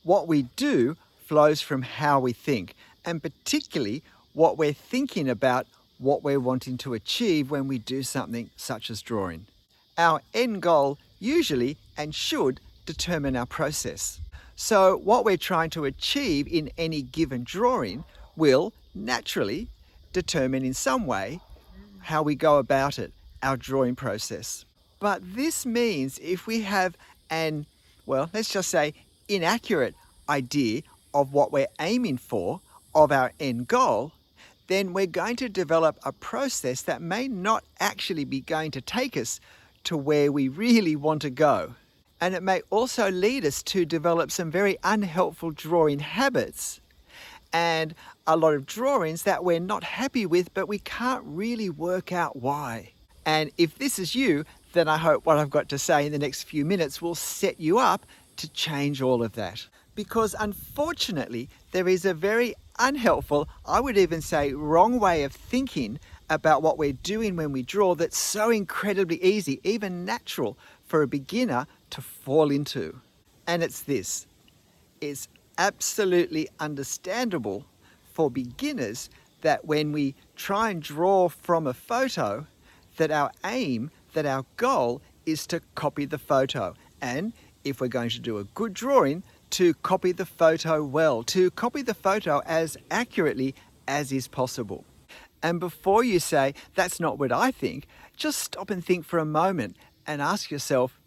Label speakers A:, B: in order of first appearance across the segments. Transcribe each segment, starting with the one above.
A: What we do flows from how we think, and particularly what we're thinking about what we're wanting to achieve when we do something such as drawing. Our end goal usually and should determine our process. So what we're trying to achieve in any given drawing will naturally determine in some way how we go about it, our drawing process. But this means if we have let's just say inaccurate idea of what we're aiming for, of our end goal, then we're going to develop a process that may not actually be going to take us to where we really want to go. And it may also lead us to develop some very unhelpful drawing habits and a lot of drawings that we're not happy with, but we can't really work out why. And if this is you, then I hope what I've got to say in the next few minutes will set you up to change all of that. Because unfortunately, there is a very unhelpful, I would even say wrong way of thinking about what we're doing when we draw that's so incredibly easy, even natural, for a beginner to fall into. And it's this. It's absolutely understandable for beginners that when we try and draw from a photo, that our aim, that our goal is to copy the photo. And if we're going to do a good drawing, to copy the photo well, to copy the photo as accurately as is possible. And before you say, that's not what I think, just stop and think for a moment and ask yourself,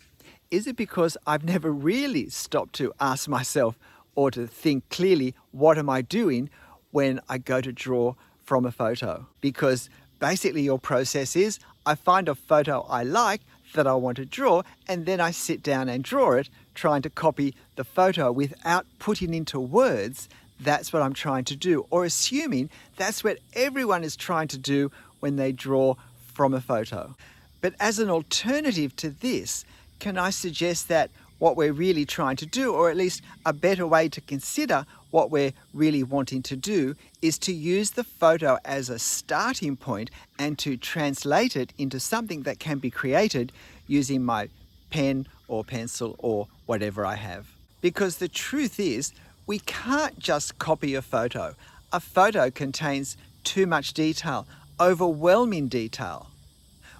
A: is it because I've never really stopped to ask myself or to think clearly, what am I doing when I go to draw from a photo? Because basically your process is, I find a photo I like that I want to draw, and then I sit down and draw it, trying to copy the photo without putting into words, that's what I'm trying to do, or assuming that's what everyone is trying to do when they draw from a photo. But as an alternative to this, can I suggest that what we're really trying to do, or at least a better way to consider what we're really wanting to do, is to use the photo as a starting point and to translate it into something that can be created using my pen or pencil or whatever I have. Because the truth is, we can't just copy a photo. A photo contains too much detail, overwhelming detail,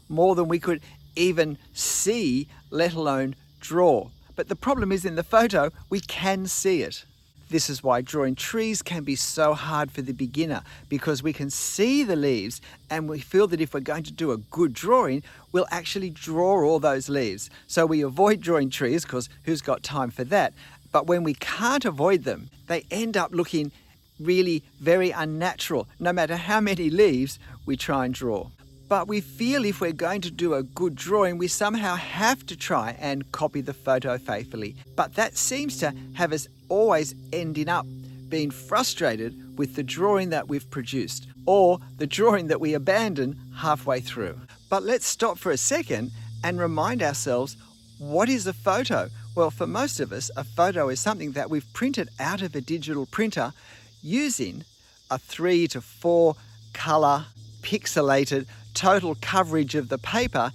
A: more than we could even see, let alone draw. But the problem is in the photo, we can see it. This is why drawing trees can be so hard for the beginner, because we can see the leaves and we feel that if we're going to do a good drawing, we'll actually draw all those leaves. So we avoid drawing trees because who's got time for that? But when we can't avoid them, they end up looking really very unnatural, no matter how many leaves we try and draw. But we feel if we're going to do a good drawing, we somehow have to try and copy the photo faithfully. But that seems to have us always ending up being frustrated with the drawing that we've produced, or the drawing that we abandon halfway through. But let's stop for a second and remind ourselves, what is a photo? Well, for most of us, a photo is something that we've printed out of a digital printer using a 3 to 4 colour pixelated total coverage of the paper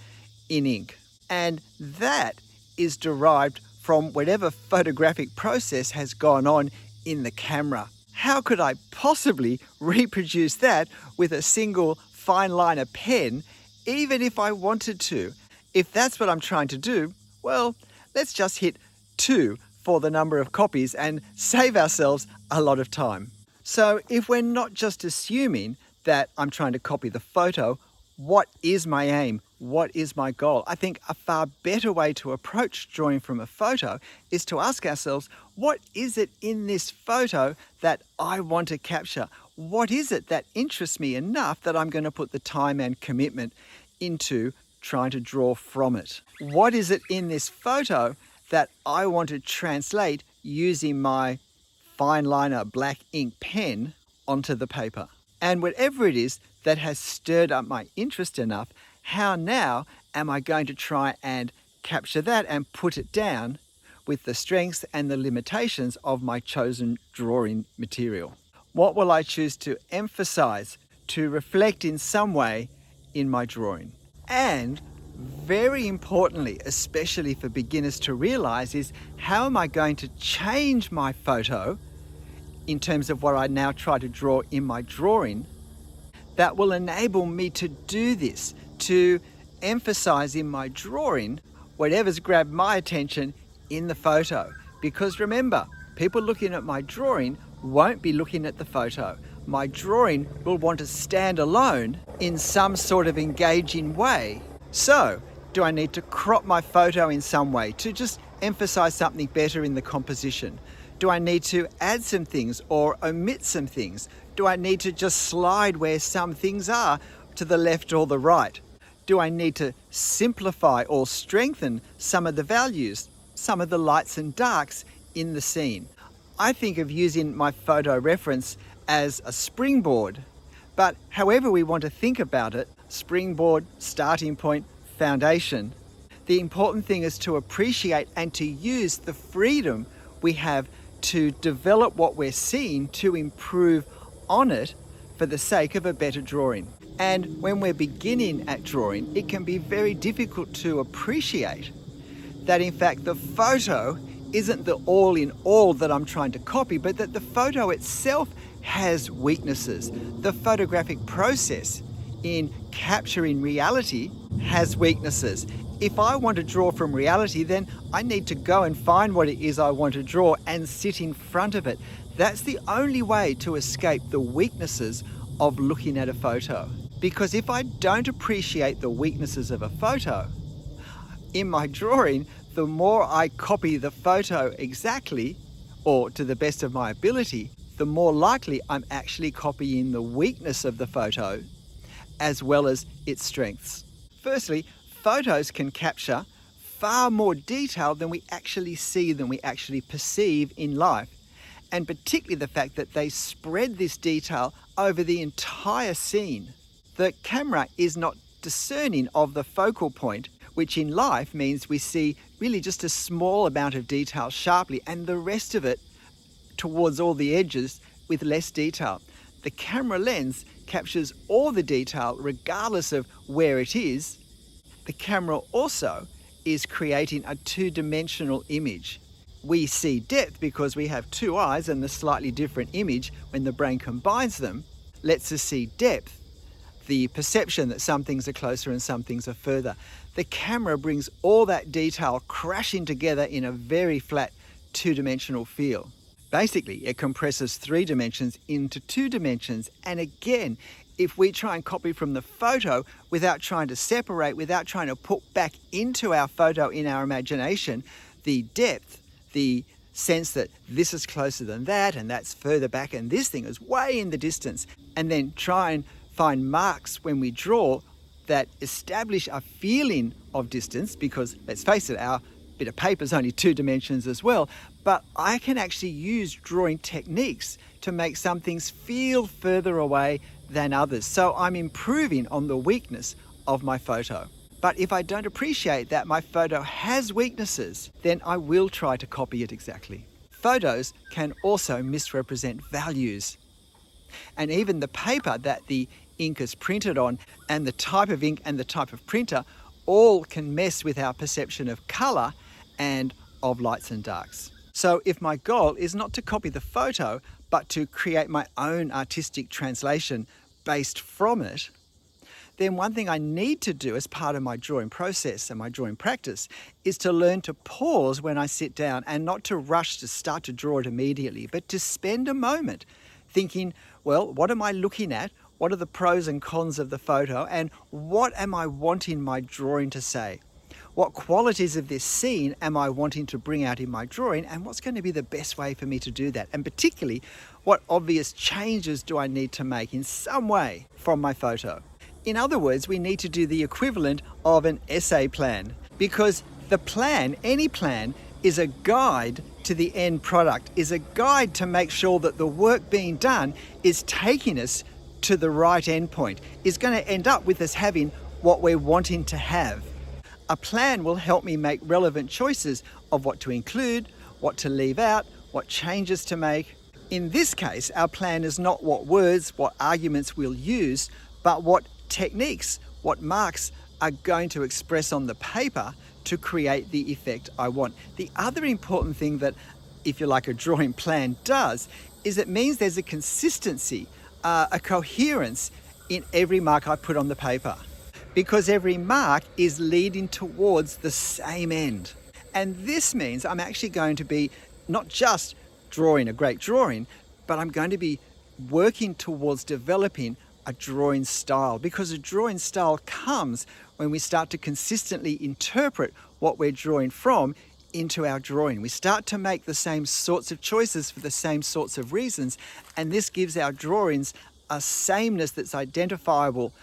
A: in ink. And that is derived from whatever photographic process has gone on in the camera. How could I possibly reproduce that with a single fine liner pen, even if I wanted to? If that's what I'm trying to do, well, let's just hit 2 for the number of copies and save ourselves a lot of time. So if we're not just assuming that I'm trying to copy the photo, what is my aim? What is my goal? I think a far better way to approach drawing from a photo is to ask ourselves, what is it in this photo that I want to capture? What is it that interests me enough that I'm going to put the time and commitment into trying to draw from it? What is it in this photo that I want to translate using my fine liner black ink pen onto the paper? And whatever it is that has stirred up my interest enough, how now am I going to try and capture that and put it down with the strengths and the limitations of my chosen drawing material? What will I choose to emphasize, to reflect in some way in my drawing? And very importantly, especially for beginners to realize, is how am I going to change my photo in terms of what I now try to draw in my drawing that will enable me to do this, to emphasize in my drawing whatever's grabbed my attention in the photo. Because remember, people looking at my drawing won't be looking at the photo. My drawing will want to stand alone in some sort of engaging way. So, do I need to crop my photo in some way to just emphasize something better in the composition? Do I need to add some things or omit some things? Do I need to just slide where some things are to the left or the right? Do I need to simplify or strengthen some of the values, some of the lights and darks in the scene? I think of using my photo reference as a springboard, but however we want to think about it, springboard, starting point, foundation, the important thing is to appreciate and to use the freedom we have to develop what we're seeing to improve on it for the sake of a better drawing. And when we're beginning at drawing, it can be very difficult to appreciate that in fact the photo isn't the all in all that I'm trying to copy, but that the photo itself has weaknesses. The photographic process in capturing reality has weaknesses. If I want to draw from reality, then I need to go and find what it is I want to draw and sit in front of it. That's the only way to escape the weaknesses of looking at a photo. Because if I don't appreciate the weaknesses of a photo, in my drawing, the more I copy the photo exactly, or to the best of my ability, the more likely I'm actually copying the weakness of the photo as well as its strengths. Firstly, photos can capture far more detail than we actually see, than we actually perceive in life. And particularly the fact that they spread this detail over the entire scene. The camera is not discerning of the focal point, which in life means we see really just a small amount of detail sharply and the rest of it towards all the edges with less detail. The camera lens captures all the detail regardless of where it is. The camera also is creating a two-dimensional image. We see depth because we have two eyes, and the slightly different image when the brain combines them lets us see depth, the perception that some things are closer and some things are further. The camera brings all that detail crashing together in a very flat two-dimensional feel. Basically, it compresses 3 dimensions into 2 dimensions. And again, if we try and copy from the photo without trying to separate, without trying to put back into our photo in our imagination, the depth, the sense that this is closer than that and that's further back and this thing is way in the distance, and then try and find marks when we draw that establish a feeling of distance, because let's face it, our bit of paper is only 2 dimensions as well, but I can actually use drawing techniques to make some things feel further away than others. So I'm improving on the weakness of my photo. But if I don't appreciate that my photo has weaknesses, then I will try to copy it exactly. Photos can also misrepresent values. And even the paper that the ink is printed on, and the type of ink and the type of printer, all can mess with our perception of colour and of lights and darks. So if my goal is not to copy the photo, but to create my own artistic translation based from it, then one thing I need to do as part of my drawing process and my drawing practice is to learn to pause when I sit down, and not to rush to start to draw it immediately, but to spend a moment thinking, well, what am I looking at? What are the pros and cons of the photo? And what am I wanting my drawing to say? What qualities of this scene am I wanting to bring out in my drawing, and what's going to be the best way for me to do that? And particularly, what obvious changes do I need to make in some way from my photo? In other words, we need to do the equivalent of an essay plan, because the plan, any plan, is a guide to the end product, is a guide to make sure that the work being done is taking us to the right endpoint, is going to end up with us having what we're wanting to have. A plan will help me make relevant choices of what to include, what to leave out, what changes to make. In this case, our plan is not what words, what arguments we'll use, but what techniques, what marks are going to express on the paper to create the effect I want. The other important thing that, if you like, a drawing plan does is it means there's a consistency, a coherence in every mark I put on the paper, because every mark is leading towards the same end. And this means I'm actually going to be not just drawing a great drawing, but I'm going to be working towards developing a drawing style, because a drawing style comes when we start to consistently interpret what we're drawing from into our drawing. We start to make the same sorts of choices for the same sorts of reasons, and this gives our drawings a sameness that's identifiable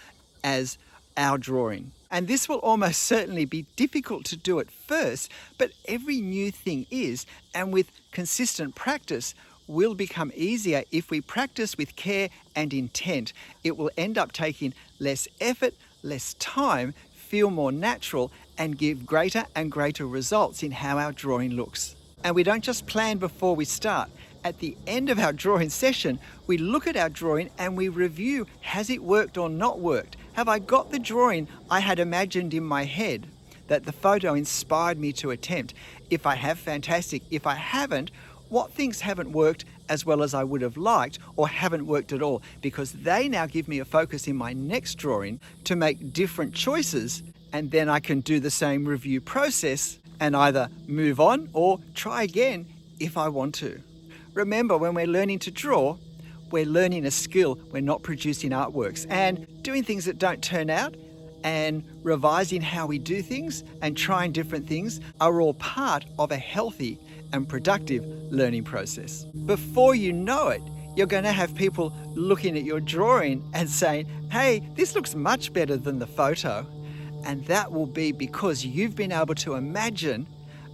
A: as our drawing. And this will almost certainly be difficult to do at first, but every new thing is, and with consistent practice, will become easier if we practice with care and intent. It will end up taking less effort, less time, feel more natural, and give greater and greater results in how our drawing looks. And we don't just plan before we start. At the end of our drawing session, we look at our drawing and we review, has it worked or not worked? Have I got the drawing I had imagined in my head that the photo inspired me to attempt? If I have, fantastic. If I haven't, what things haven't worked as well as I would have liked, or haven't worked at all? Because they now give me a focus in my next drawing to make different choices, and then I can do the same review process and either move on or try again if I want to. Remember, when we're learning to draw, we're learning a skill. We're not producing artworks. And doing things that don't turn out and revising how we do things and trying different things are all part of a healthy and productive learning process. Before you know it, you're going to have people looking at your drawing and saying, hey, this looks much better than the photo. And that will be because you've been able to imagine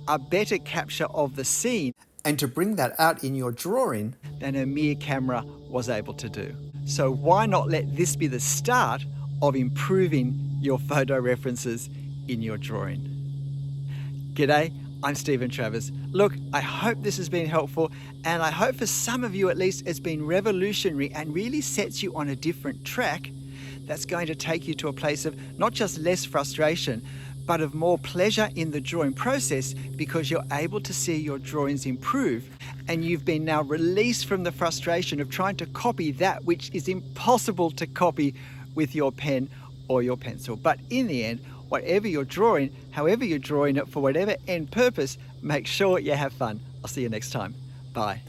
A: a better capture of the scene and to bring that out in your drawing than a mere camera was able to do. So why not let this be the start of improving your photo references in your drawing? G'day, I'm Stephen Travers. Look, I hope this has been helpful, and I hope for some of you at least it's been revolutionary and really sets you on a different track that's going to take you to a place of not just less frustration, but of more pleasure in the drawing process, because you're able to see your drawings improve and you've been now released from the frustration of trying to copy that which is impossible to copy with your pen or your pencil. But in the end, whatever you're drawing, however you're drawing it, for whatever end purpose, make sure you have fun. I'll see you next time. Bye.